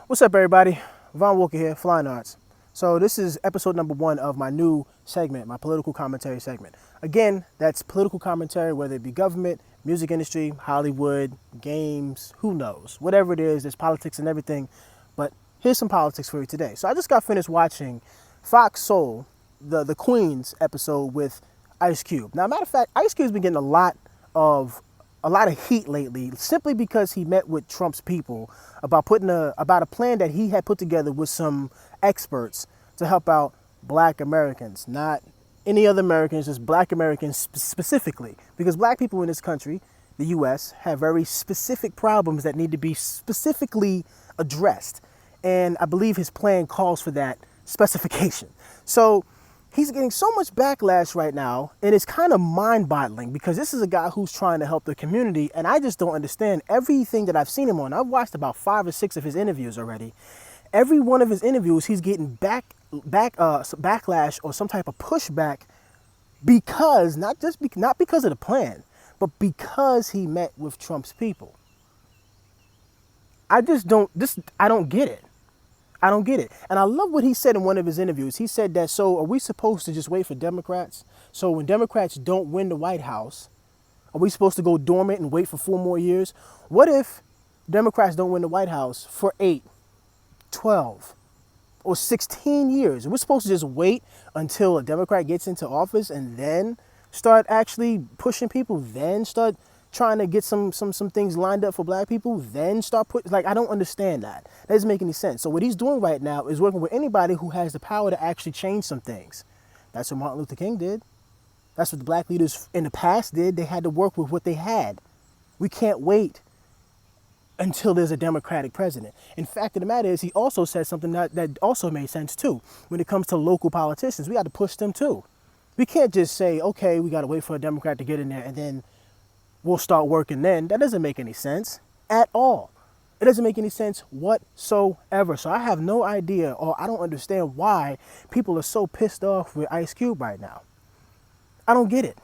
What's up, everybody? Von Walker here, Flying-Artz. So this is episode number 1 of my new segment, my political commentary segment. Again, that's political commentary, whether it be government, music industry, Hollywood, games, who knows. Whatever it is, there's politics and everything. But here's some politics for you today. So I just got finished watching Fox Soul, the Queen's episode with Ice Cube. Now, matter of fact, Ice Cube's been getting a lot of heat lately, simply because he met with Trump's people about a plan that he had put together with some experts to help out Black Americans, not any other Americans, just Black Americans specifically, because Black people in this country, the U.S., have very specific problems that need to be specifically addressed, and I believe his plan calls for that specification. So he's getting so much backlash right now, and it's kind of mind-boggling because this is a guy who's trying to help the community, and I just don't understand everything that I've seen him on. I've watched about 5 or 6 of his interviews already. Every one of his interviews, he's getting backlash or some type of pushback because, not because of the plan, but because he met with Trump's people. I don't get it. I don't get it. And I love what he said in one of his interviews. He said that, so are we supposed to just wait for Democrats? So when Democrats don't win the White House, are we supposed to go dormant and wait for 4 more years? What if Democrats don't win the White House for 8, 12, or 16 years? Are we supposed to just wait until a Democrat gets into office and then start actually pushing people, then start trying to get some things lined up for Black people, then start I don't understand that. That doesn't make any sense. So what he's doing right now is working with anybody who has the power to actually change some things. That's what Martin Luther King did. That's what the Black leaders in the past did. They had to work with what they had. We can't wait until there's a Democratic president. In fact, the matter is, he also said something that also made sense too. When it comes to local politicians, we got to push them too. We can't just say, okay, we got to wait for a Democrat to get in there and then we'll start working then. That doesn't make any sense at all. It doesn't make any sense whatsoever. So I have no idea, or I don't understand why people are so pissed off with Ice Cube right now. I don't get it.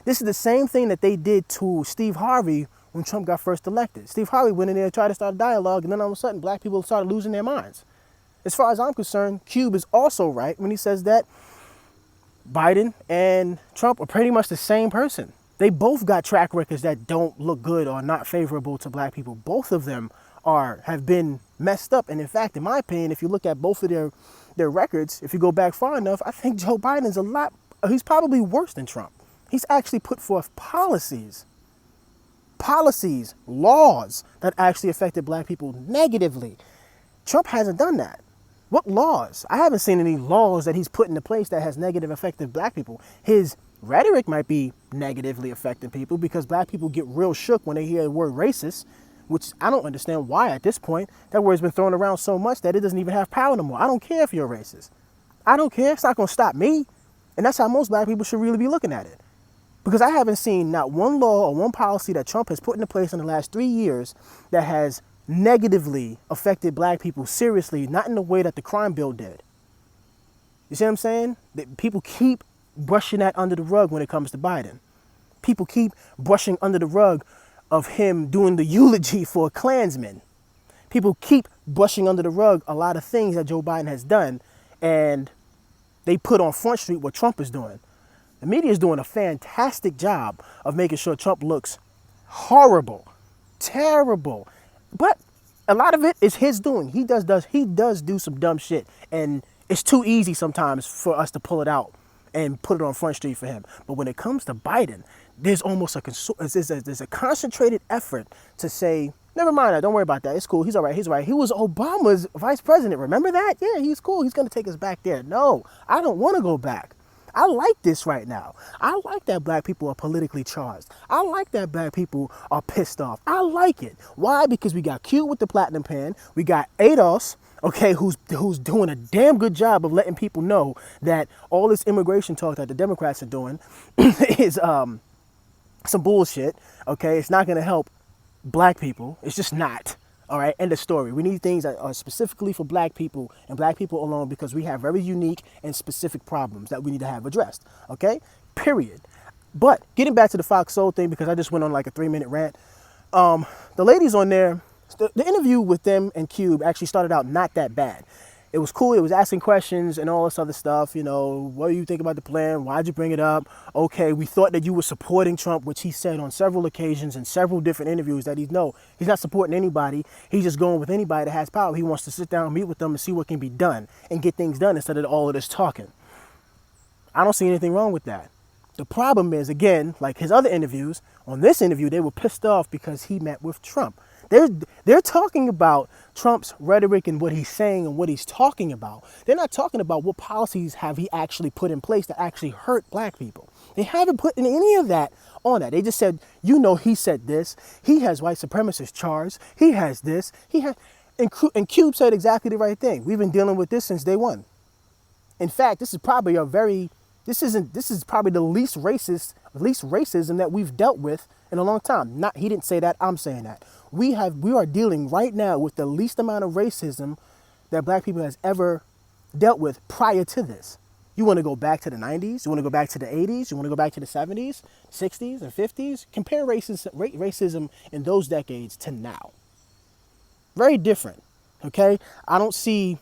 This is the same thing that they did to Steve Harvey when Trump got first elected. Steve Harvey went in there and tried to start a dialogue, and then all of a sudden Black people started losing their minds. As far as I'm concerned, Cube is also right when he says that Biden and Trump are pretty much the same person. They both got track records that don't look good or not favorable to Black people. Both of them have been messed up. And in fact, in my opinion, if you look at both of their records, if you go back far enough, I think Joe Biden's he's probably worse than Trump. He's actually put forth policies, laws that actually affected Black people negatively. Trump hasn't done that. What laws? I haven't seen any laws that he's put into place that has negative affected Black people. His rhetoric might be negatively affecting people because Black people get real shook when they hear the word racist, which I don't understand why at this point. That word's been thrown around so much that it doesn't even have power no more. I don't care if you're a racist. I don't care. It's not going to stop me. And that's how most Black people should really be looking at it. Because I haven't seen not one law or one policy that Trump has put into place in the last 3 years that has negatively affected Black people seriously, not in the way that the crime bill did. You see what I'm saying? That people keep brushing that under the rug when it comes to Biden. People keep brushing under the rug of him doing the eulogy for a Klansman. People keep brushing under the rug a lot of things that Joe Biden has done, and they put on Front Street what Trump is doing. The media is doing a fantastic job of making sure Trump looks horrible, terrible. But a lot of it is his doing. He does do some dumb shit, and it's too easy sometimes for us to pull it out and put it on Front Street for him. But when it comes to Biden, there's almost there's a concentrated effort to say, never mind that, don't worry about that, it's cool, he's all right. He was Obama's vice president, remember that? Yeah, he's cool, he's going to take us back there. No, I don't want to go back. I like this right now. I like that Black people are politically charged. I like that Black people are pissed off. I like it. Why? Because we got Cube with the platinum pen. We got ADOS, okay, who's doing a damn good job of letting people know that all this immigration talk that the Democrats are doing is some bullshit, okay? It's not going to help Black people. It's just not. All right, end of story. We need things that are specifically for Black people and Black people alone, because we have very unique and specific problems that we need to have addressed. Okay, period. But getting back to the Fox Soul thing, because I just went on like a 3-minute rant. The ladies on there The interview with them and Cube actually started out not that bad. It was cool. It was asking questions and all this other stuff. What do you think about the plan? Why'd you bring it up? Okay, we thought that you were supporting Trump, which he said on several occasions in several different interviews that he's not supporting anybody. He's just going with anybody that has power. He wants to sit down and meet with them and see what can be done and get things done instead of all of this talking. I don't see anything wrong with that. The problem is, again, like his other interviews, on this interview, they were pissed off because he met with Trump. They're talking about Trump's rhetoric and what he's saying and what he's talking about. They're not talking about what policies have he actually put in place that actually hurt black people. They haven't put any of that on that. They just said, he said this. He has white supremacist charge. He has this. And Cube said exactly the right thing. We've been dealing with this since day one. In fact, this is probably this is probably the least racism that we've dealt with in a long time. He didn't say that, I'm saying that. We are dealing right now with the least amount of racism that black people has ever dealt with prior to this. You want to go back to the 90s? You want to go back to the 80s? You want to go back to the 70s, 60s, and 50s? Compare racism in those decades to now. Very different, okay? I don't see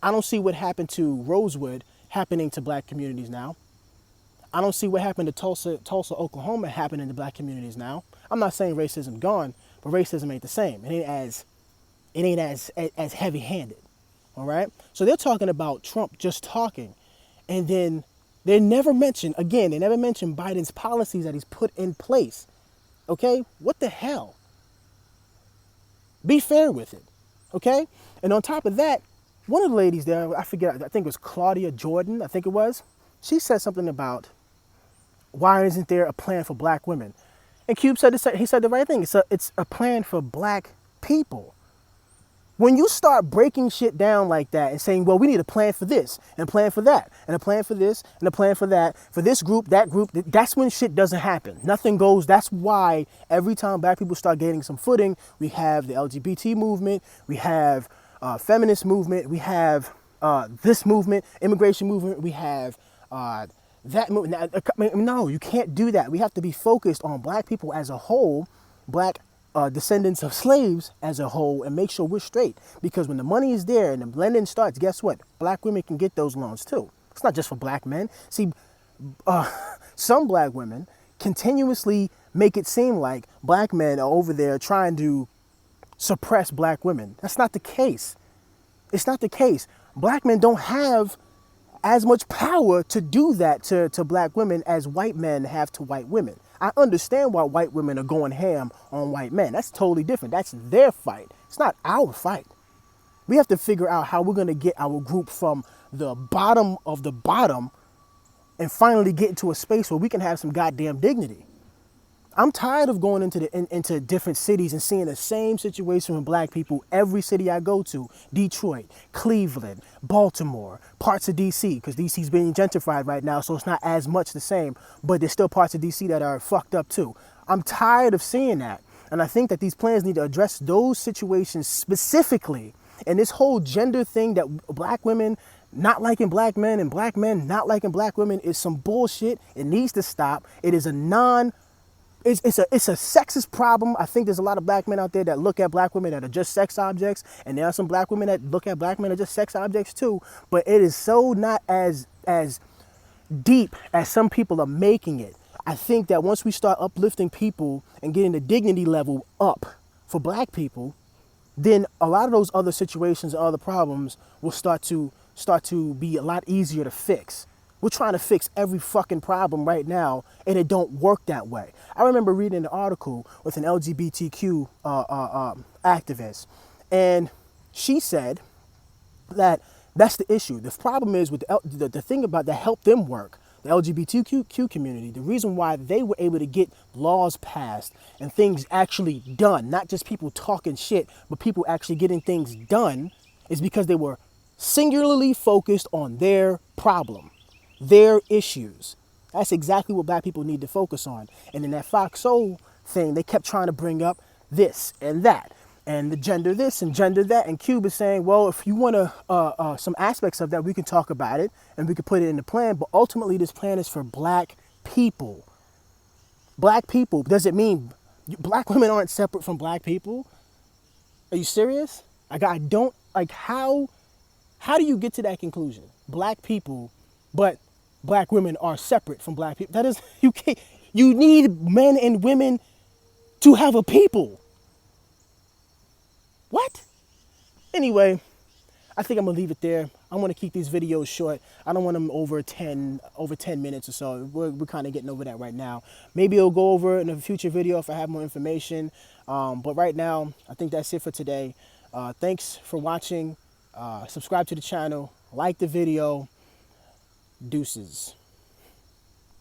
what happened to Rosewood happening to black communities now. I don't see what happened to Tulsa, Oklahoma happening to black communities now. I'm not saying racism gone, but racism ain't the same. It ain't as heavy-handed. All right? So they're talking about Trump just talking. And then they never mention Biden's policies that he's put in place. Okay? What the hell? Be fair with it. Okay? And on top of that, one of the ladies there, I think it was Claudia Jordan, I think it was, she said something about why isn't there a plan for black women? And Cube said the right thing. It's a plan for black people. When you start breaking shit down like that and saying, well, we need a plan for this and a plan for that and a plan for this and a plan for that, for this group, that's when shit doesn't happen. Nothing goes. That's why every time black people start gaining some footing, we have the LGBT movement, we have feminist movement, we have this movement, immigration movement, we have that movement. No, you can't do that. We have to be focused on black people as a whole, black descendants of slaves as a whole, and make sure we're straight. Because when the money is there and the lending starts, guess what? Black women can get those loans too. It's not just for black men. See, some black women continuously make it seem like black men are over there trying to suppress black women. That's not the case. It's not the case. Black men don't have as much power to do that to black women as white men have to white women. I understand why white women are going ham on white men. That's totally different. That's their fight. It's not our fight. We have to figure out how we're going to get our group from the bottom of the bottom and finally get into a space where we can have some goddamn dignity. I'm tired of going into different cities and seeing the same situation with black people every city I go to. Detroit, Cleveland, Baltimore, parts of DC, because DC's being gentrified right now, so it's not as much the same, but there's still parts of DC that are fucked up too. I'm tired of seeing that. And I think that these plans need to address those situations specifically. And this whole gender thing that black women not liking black men and black men not liking black women is some bullshit. It needs to stop. It is It's a sexist problem. I think there's a lot of black men out there that look at black women that are just sex objects, and there are some black women that look at black men as just sex objects too. But it is so not as deep as some people are making it. I think that once we start uplifting people and getting the dignity level up for black people, then a lot of those other situations and other problems will start to be a lot easier to fix. We're trying to fix every fucking problem right now, and it don't work that way. I remember reading an article with an LGBTQ activist, and she said that that's the issue. The problem is with the thing about that helped them work, the LGBTQ community, the reason why they were able to get laws passed and things actually done, not just people talking shit, but people actually getting things done, is because they were singularly focused on their problem. Their issues. That's exactly what black people need to focus on. And in that Fox Soul thing, they kept trying to bring up this and that, and the gender this and gender that. And Cube is saying, well, if you want some aspects of that, we can talk about it and we can put it in the plan. But ultimately, this plan is for black people. Black people. Does it mean black women aren't separate from black people? Are you serious? Like, I don't, like, how do you get to that conclusion? Black people, but black women are separate from black people. That is, you can't, you need men and women to have a people. What? Anyway, I think I'm gonna leave it there. I want to keep these videos short. I don't want them over 10 minutes or so. We're kind of getting over that right now. Maybe it'll go over in a future video if I have more information. But right now, I think that's it for today. Thanks for watching. Subscribe to the channel. Like the video. Deuces.